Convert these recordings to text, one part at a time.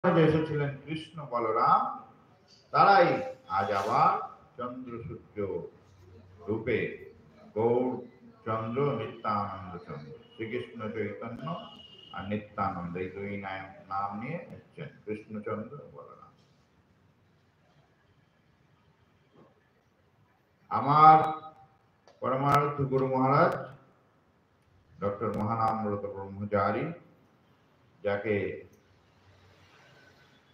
যে এসেছিলেন কৃষ্ণ বলরাম, তারাই আজ আবার চন্দ্র সূর্য রূপে গৌর চন্দ্র, নিত্যানন্দ চন্দ্র, শ্রীকৃষ্ণ চৈতন্য আর নিত্যানন্দ, এই দুই নাম নিয়ে এসছেন কৃষ্ণচন্দ্র বলরাম। আমার পরমারাধ্য গুরু মহারাজ ডক্টর মহানামব্রত ব্রহ্মচারী, যাকে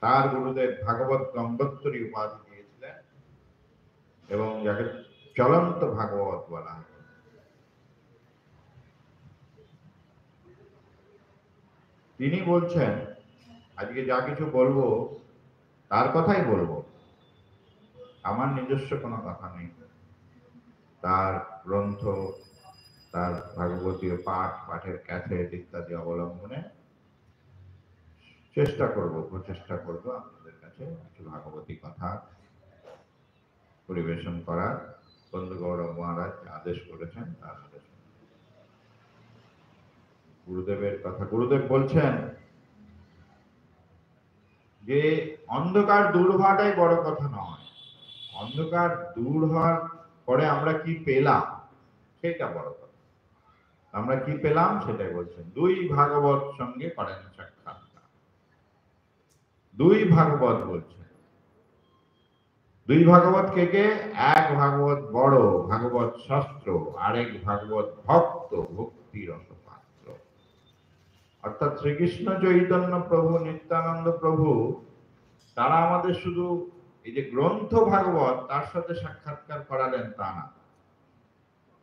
তার গুরুদেব ভাগবত গঙ্গোত্তরী উপাধি দিয়েছিলেন এবং যাকে চলন্ত ভাগবত বলা হয়, তিনি বলছেন আজকে যা কিছু বলবো তার কথাই বলবো, আমার নিজস্ব কোনো কথা নেই। তার গ্রন্থ, তার ভাগবতীয় পাঠের ক্যাসেট ইত্যাদি অবলম্বনে প্রচেষ্টা করব আপনাদের কাছে কিছু ভাগবতী কথা পরিবেশন করার বন্ধু গৌরব মহারাজ আদেশ করেছেন। তার আদেশ গুরুদেবের কথা, গুরুদেব বলছেন যে অন্ধকার দূর হওয়াটাই বড় কথা নয়, অন্ধকার দূর হওয়ার পরে আমরা কি পেলাম সেটা বড় কথা। আমরা কি পেলাম সেটাই বলছেন। দুই ভাগবত সঙ্গে করেন সাক্ষাৎকার। দুই ভাগবত বলছেন, দুই ভাগবত কে কে? এক ভাগবত বড় ভাগবত শাস্ত্র, আরেক ভাগবত ভক্ত ভক্তি রসপাত্র। অর্থাৎ শ্রীকৃষ্ণ চৈতন্য প্রভু, নিত্যানন্দ প্রভু, তারা আমাদের শুধু এই যে গ্রন্থ ভাগবত তার সাথে সাক্ষাৎকার করালেন তা না,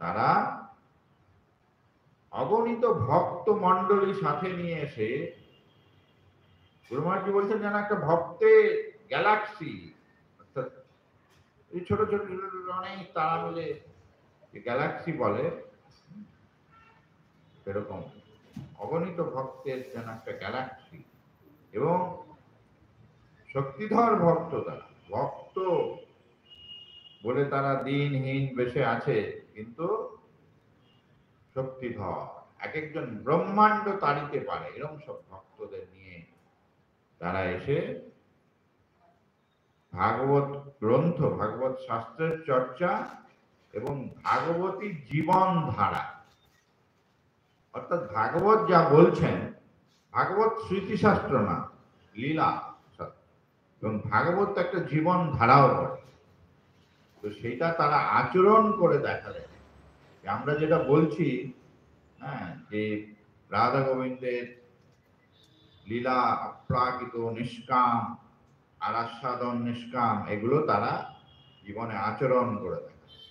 তারা অগণিত ভক্ত মন্ডলী সাথে নিয়ে এসে, গুরু মহারাজ বলছেন যেন একটা ভক্তের গ্যালাক্সি, অর্থাৎ এই ছোট ছোট ছোট অনেক তারা মিলে গ্যালাক্সি বলে, এরকম অগণিত ভক্তের যেন একটা গ্যালাক্সি। এবং শক্তিধর ভক্ত, তারা ভক্ত বলে তারা দিনহীন বেশে আছে, কিন্তু শক্তিধর, এক একজন ব্রহ্মাণ্ড তাড়িতে পারে, এরকম সব ভক্তদের নিয়ে তারা এসে ভাগবত গ্রন্থ, ভাগবত শাস্ত্রের চর্চা এবং ভাগবতী জীবন ধারা, অর্থাৎ ভাগবত যা বলছেন, ভাগবত স্মৃতিশাস্ত্র না, লীলা শাস্ত্র, এবং ভাগবত একটা জীবন ধারাও বটে। তো সেইটা তারা আচরণ করে দেখালেন। আমরা যেটা বলছি, হ্যাঁ, যে রাধা গোবিন্দের লীলা অপ্রাকৃত, নিষ্কাম আর আস্বাদন নিষ্কাম, এগুলো তারা জীবনে আচরণ করে দেখালেন।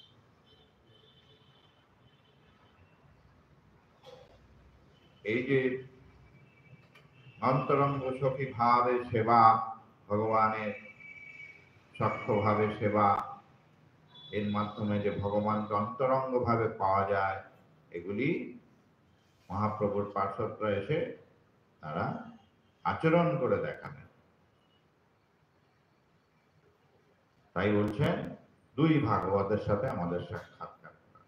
এই যে অন্তরঙ্গ সখী ভাবে সেবা, ভগবানের সখ্য ভাবে সেবা, এর মাধ্যমে যে ভগবানকে অন্তরঙ্গ ভাবে পাওয়া যায়, এগুলি মহাপ্রভুর পার্শ্বদরা এসে তারা আচরণ করে দেখাবেন। তাই বলছেন দুই ভাগবতের সাথে আমাদের সাক্ষাৎকার করা।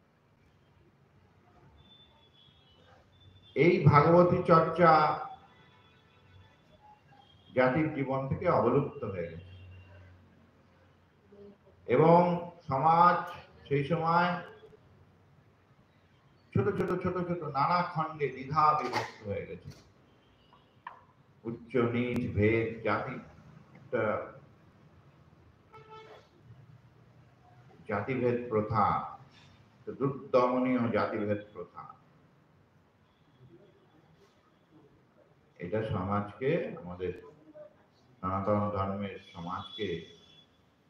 এই ভাগবতী চর্চা জাতির জীবন থেকে অবলুপ্ত হয়ে গেছে এবং সমাজ সেই সময় ছোট ছোট ছোট ছোট নানা খণ্ডে দ্বিধা বিভক্ত হয়ে গেছে। উচ্চ নিচ ভেদ, জাতি, একটা জাতিভেদ প্রথা, দুর্দমনীয় জাতিভেদ প্রথা, এটা সমাজকে, আমাদের সনাতন ধর্মের সমাজকে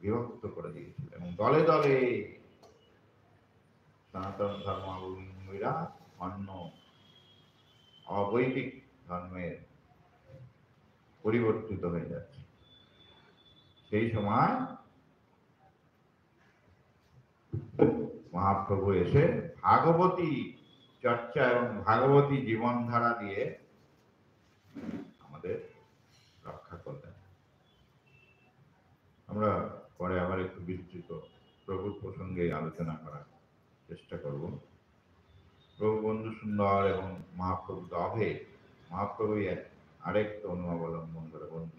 বিভক্ত করে দিয়েছিল এবং দলে দলে সনাতন ধর্মাবলম্বীরা অন্য অবৈদিক ধর্মের পরিবর্তিত হয়ে যাচ্ছে। সেই সময় মহাপ্রভু এসে ভাগবতী চর্চা এবং ভাগবতী জীবনধারা দিয়ে আমাদের রক্ষা করলেন। আমরা পরে আবার একটু বিস্তৃত প্রভুর প্রসঙ্গে আলোচনা করার চেষ্টা করব। প্রভু বন্ধু সুন্দর এবং মহাপ্রভু তো অভেদ, মহাপ্রভুই আরেক অনু অবলম্বন করে বন্ধু